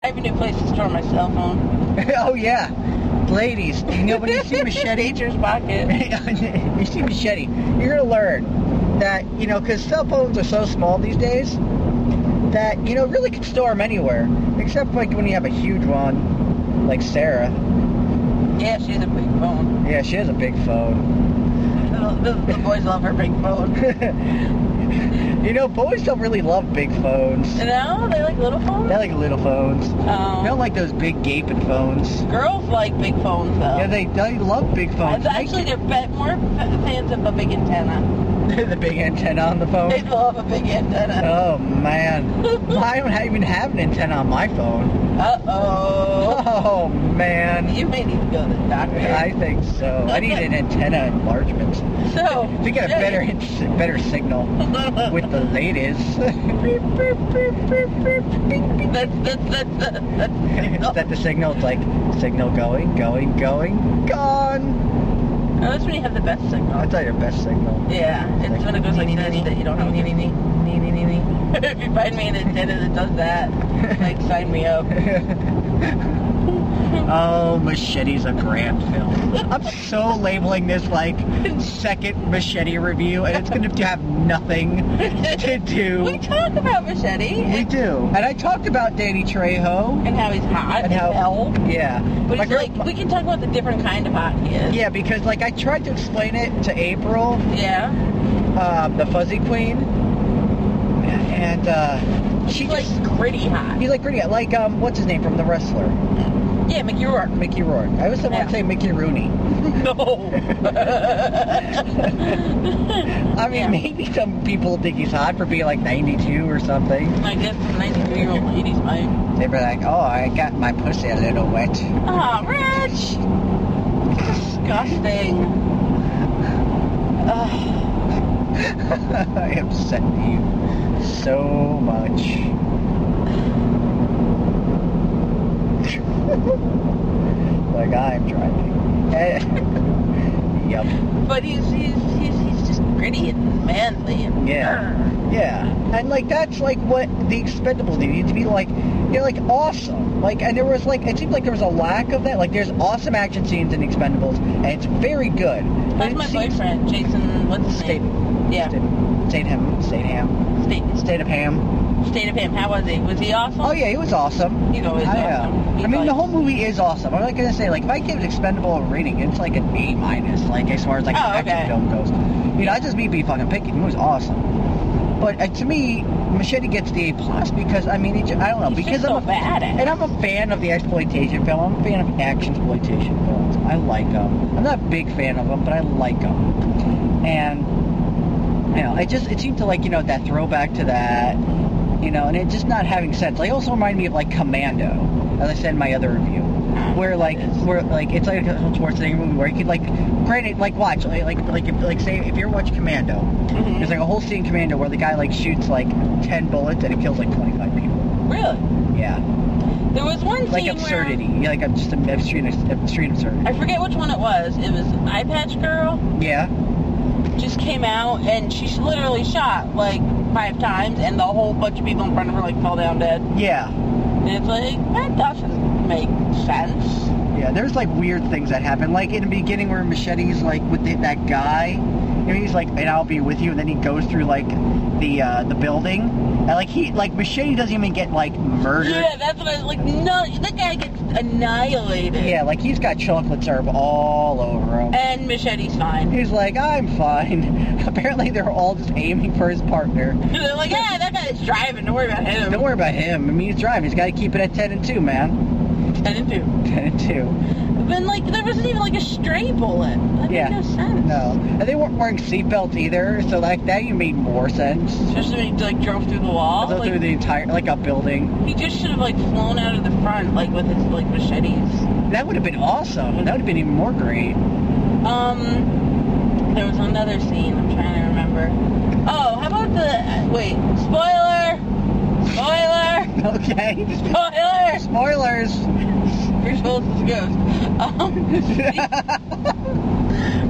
have a new place to store my cell phone. Oh yeah, ladies, you know when you see Machete, Teacher's pocket. you see Machete, you're gonna learn that because cell phones are so small these days that really can store them anywhere, except like when you have a huge one, like Sarah. Yeah, she has a big phone. Yeah, she has a big phone. The boys love her big phone. Boys don't really love big phones. No, they like little phones? They like little phones. Oh. They don't like those big gaping phones. Girls like big phones, though. Yeah, they love big phones. Actually, they're more fans of a big antenna. The big antenna on the phone? They love a big antenna. Oh, man. I don't even have an antenna on my phone. Uh-oh. Oh, man. You may need to go to the doctor. I think so. I need an antenna enlargement. So, to get a better signal with the ladies. Is that the signal? It's like, signal going, gone. Oh, that's when you have the best signal. That's not your best signal. Yeah, it's when it goes like this that you don't have If you find me an antenna that does that, like, sign me up. Oh, Machete's a grand film. I'm so labeling this like second Machete review, and it's going to have nothing to do. We talk about Machete. We do. And I talked about Danny Trejo. And how he's hot and how, hell. Yeah. But it's like, we can talk about the different kind of hot he is. Yeah, because like I tried to explain it to April. Yeah. The fuzzyqueen. And she's like gritty hot. He's like gritty hot. Like, what's his name from The Wrestler? Yeah, Mickey Rourke. Mickey Rourke. I always want to say Mickey Rooney. No. I mean, maybe some people think he's hot for being like 92 or something. I guess 92-year-old ladies might. They'd be like, oh, I got my pussy a little wet. Oh, Rich! Disgusting. I upset you so much. Like I'm driving. Yep. But he's just gritty and manly and yeah. And like that's like what the Expendables need to be like. They're like awesome. Like, and there was like it seemed like there was a lack of that. Like there's awesome action scenes in Expendables, and it's very good. That's my boyfriend, Jason. What's his name? Yeah. Statham. State of Ham. How was he? Was he awesome? Oh yeah, he was awesome. He's always awesome. I mean, the whole movie is awesome. I'm not gonna say like if I give Expendable a rating, it's like an A-, like as far as like an action film goes. That's just me being fucking picky. He was awesome. But to me, Machete gets the A+ because I mean, I don't know, because I'm a fan of the exploitation film. I'm a fan of action exploitation films. I like them. I'm not a big fan of them, but I like them. And it seemed to like that throwback to that. And it just not having sense. Like, it also reminded me of, like, Commando, as I said in my other review, where it's like a Schwarzenegger movie where you could, like, granted, like, watch, say, if you ever watch Commando, there's, like, a whole scene in Commando where the guy, like, shoots, like, 10 bullets and it kills, like, 25 people. Really? Yeah. There was one scene like absurdity. Yeah, like, just extreme absurdity. I forget which one it was. It was Eye Patch Girl. Yeah. Just came out and she literally shot, like, 5 times, and the whole bunch of people in front of her, like, fell down dead. Yeah. And it's like, that doesn't make sense. Yeah, there's, like, weird things that happen. Like, in the beginning where Machete's, like, with that guy, he's like, and I'll be with you, and then he goes through, like, the building, and, like, Machete doesn't even get, like, murdered. Yeah, that's what I was like, no, that guy gets annihilated. Yeah, like, he's got chocolate syrup all over him. And Machete's fine. He's like, I'm fine. Apparently, they're all just aiming for his partner. They're like, yeah, that guy's driving, don't worry about him. Don't worry about him. I mean, he's driving. He's got to keep it at 10 and 2, man. 10 and 2. 10 and 2. Then, like, there wasn't even, like, a stray bullet. That made no sense. No. And they weren't wearing seatbelts either, so, like, that even made more sense. Especially when he, like, drove through the wall. Through the entire, like, a building. He just should have, like, flown out of the front, like, with his, like, machetes. That would have been awesome. That would have been even more great. There was another scene. I'm trying to remember. Oh, how about wait, spoiler! Okay. Spoilers! You're supposed to go.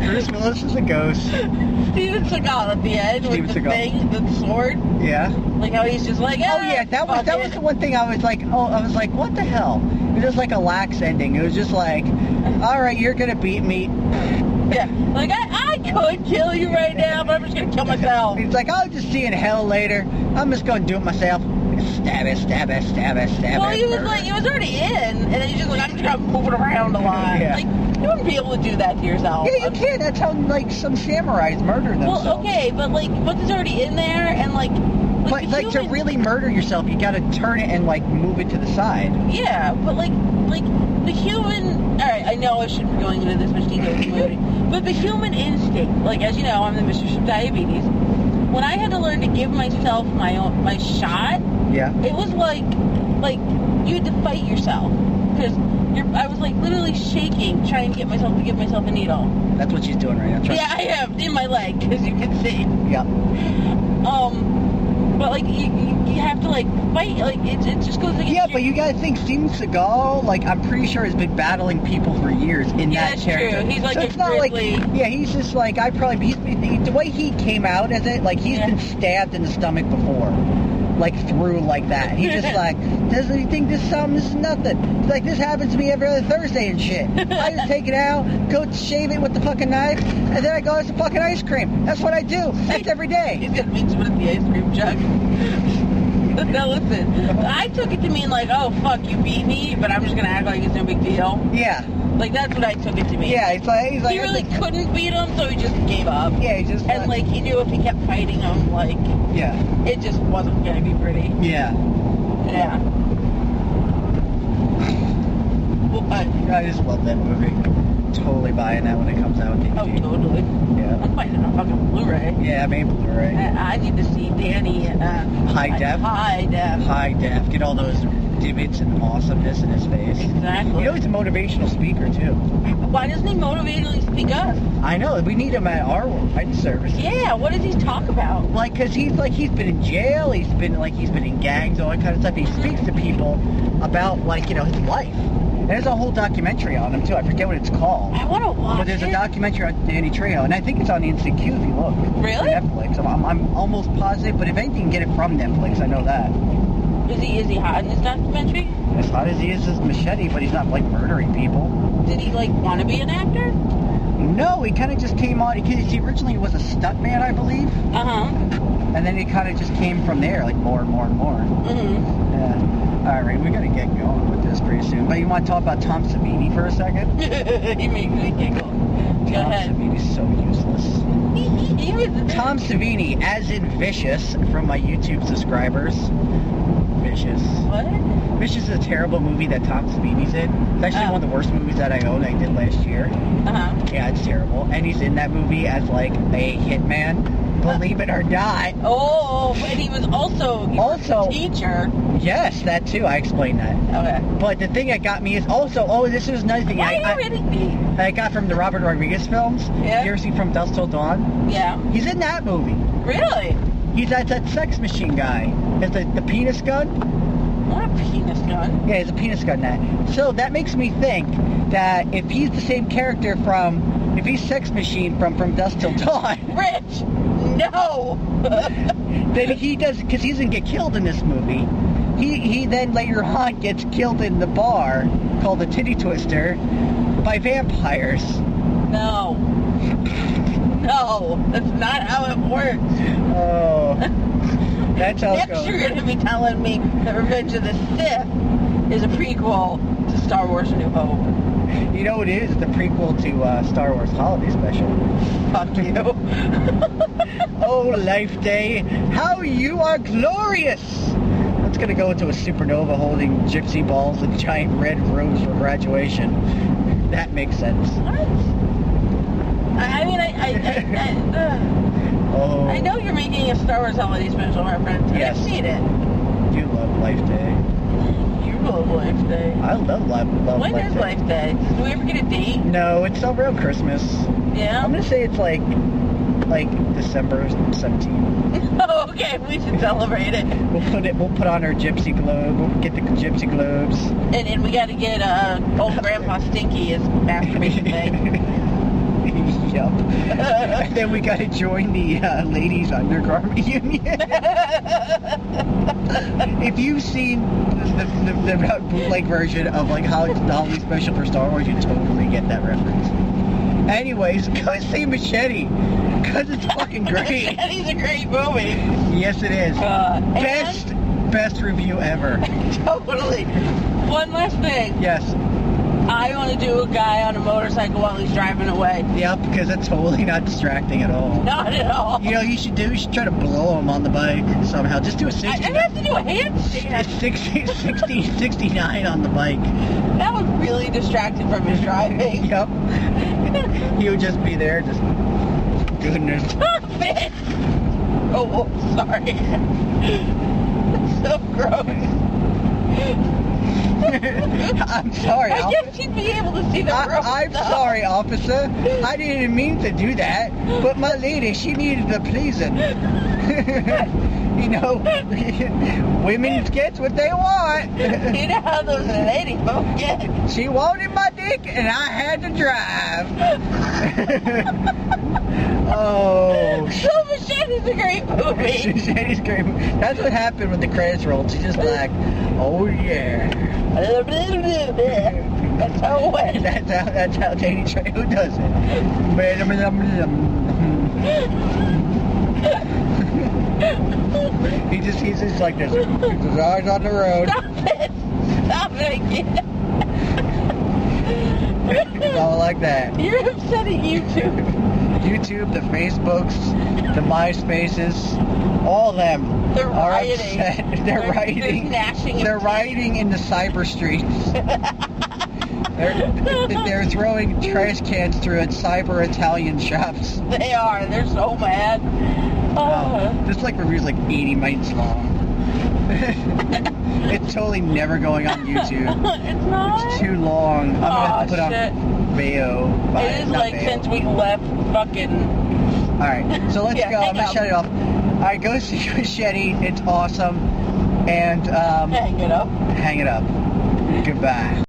Bruce Willis is a ghost. Steven Seagal at the end with the thing, the sword. Yeah. Like how he's just like, oh yeah, that was the one thing I was like, what the hell? It was like a lax ending. It was just like, all right, you're gonna beat me. Yeah, like I could kill you right now, but I'm just gonna kill myself. He's like, I'll just see you in hell later. I'm just gonna do it myself. Stab it, stab it, stab it, stab it. Well, he was already in, and then he's just like, I'm just gonna move it around a lot. Yeah. Like, you wouldn't be able to do that to yourself. Yeah, you can. That's how, like, some samurais murder themselves. Well, okay, but, like, once it's already in there, and, like but, to really murder yourself, you gotta turn it and, like, move it to the side. Yeah, but, like, the human... Alright, I know I shouldn't be going into this much detail with the movie, but the human instinct, like, as you know, I'm the Mistress of Diabetes. When I had to learn to give myself my shot, yeah, it was like you had to fight yourself. Because I was like literally shaking trying to get myself to give myself a needle. That's what she's doing right now. Yeah, I am in my leg, as you can see. Yeah. But like you have to like fight. Like it just goes like. Yeah, but you gotta think, Steven Seagal, like I'm pretty sure has been battling people for years in that character. True. He's like so it's not grizzly. like he's just like the way he came out as it, like he's been stabbed in the stomach before. Like through like that. He's just like, doesn't he think this is nothing? He's like, this happens to me every other Thursday and shit. I just take it out, go shave it with the fucking knife, and then I go have some fucking ice cream. That's what I do. That's every day. He's gonna meet someone at the ice cream jug. Now listen, I took it to mean like, oh fuck, you beat me, but I'm just gonna act like it's no big deal. Yeah. Like that's what I took it to mean. Yeah, he's like he really couldn't beat him, so he just gave up. Yeah, he just and like he knew if he kept fighting him, like it just wasn't gonna be pretty. Yeah. Yeah. Well, I just love that movie. Totally buying that when it comes out. Oh, totally. Yeah. I'm buying it on fucking Blu-ray. Yeah, I mean Blu-ray. I need to see Danny high def. High def. High def. Get all those divots and awesomeness in his face. Exactly. You know he's a motivational speaker too. Why doesn't he motivationally speak up? I know. We need him at our wedding service. Yeah. What does he talk about? Like, cause he's been in jail. He's been in gangs, all that kind of stuff. He speaks to people about his life. There's a whole documentary on him too. I forget what it's called. I want to watch But there's a documentary on Danny Trejo, and I think it's on the NCQ if you look. Really? Netflix. I'm almost positive, but if anything, you can get it from Netflix. I know that. Is he hot in this documentary? As hot as he is as Machete, but he's not like murdering people. Did he like want to be an actor? No, he kind of just came on. He originally was a stuntman, I believe. And then he kind of just came from there, like more and more and more. Yeah. All right, we gotta get going with this pretty soon. But you want to talk about Tom Savini for a second? He made me giggle. Go ahead. Tom Savini's so useless. Tom Savini, as in Vicious, from my YouTube subscribers. Vicious. What? Vicious is a terrible movie that Tom Savini's in. It's actually one of the worst movies that I own. I did last year. Yeah, it's terrible. And he's in that movie as like a hitman. Believe it or not. Oh, and he was also a teacher. Yes, that too. I explained that. Okay. But the thing that got me is also, this is another thing I got from the Robert Rodriguez films. Yeah. You ever see From Dusk Till Dawn? Yeah. He's in that movie. Really? He's that sex machine guy. It's the penis gun. What a penis gun? Yeah, it's a penis gun. That. So that makes me think that if he's the same character if he's Sex Machine from Dusk Till Dawn. Rich! No! Then he does, because he doesn't get killed in this movie. He then later on gets killed in the bar called the Titty Twister by vampires. No. No, that's not how it works. Oh. That's how it goes. Next you're going to be telling me that Revenge of the Sith is a prequel to Star Wars A New Hope. You know what it is? It's the prequel to Star Wars Holiday Special. Fuck you. Oh, Life Day, how you are glorious! That's gonna go into a supernova holding gypsy balls and giant red robes for graduation. That makes sense. What? I mean, I know you're making a Star Wars Holiday Special reference. Yes. I've seen it. You love Life Day. You love Life Day. I love Life Day. When is Life Day? Do we ever get a date? No, it's around Christmas. Yeah? I'm gonna say it's like December 17th. Oh, okay, we should celebrate it. We'll put on our gypsy globe. We'll get the gypsy globes. And we gotta get old Grandpa Stinky his masturbation thing. Yup. And then we gotta join the ladies undergarment union. If you've seen the bootleg version of like how it's the Halloween special for Star Wars, you totally get that reference. Anyways, go see Machete, because it's fucking great. Machete's a great movie. Yes, it is. Best review ever. Totally. One last thing. Yes. I want to do a guy on a motorcycle while he's driving away. Yep, because that's totally not distracting at all. Not at all. You know, you should try to blow him on the bike somehow. Just do a 60. I'd have to do a handstand. 69 on the bike. That would really distract him from his driving. Yep. He would just be there, just... Goodness. Stop it! Oh, sorry. That's so gross. I'm sorry, I guess you'd be able to see the road. I'm sorry, officer. I didn't mean to do that, but my lady, she needed the pleasing. You know, women get what they want. You know how those lady folk get. She wanted my dick, and I had to drive. Oh. So Machete's a great movie. Machete's great movie. That's what happened when the credits rolled. She just like, oh yeah. That's how it went. That's how Danny Trejo does it. He's just like this. Keeps his eyes on the road. Stop it! Stop it again. It's all like that. You're upsetting YouTube. YouTube, the Facebooks, the MySpaces, all of them They're are rioting. upset. They're rioting. They're rioting in the cyber streets. They're throwing trash cans through at cyber Italian shops. They are. They're so mad. This like review's like 80 minutes long. It's totally never going on YouTube. It's not? It's too long. I'm gonna have to put shit. on Bayo. It is like since we left fucking... Alright, so let's go. I'm gonna shut it off. Alright, go see Machete. It's awesome. And, hang it up. Hang it up. Goodbye.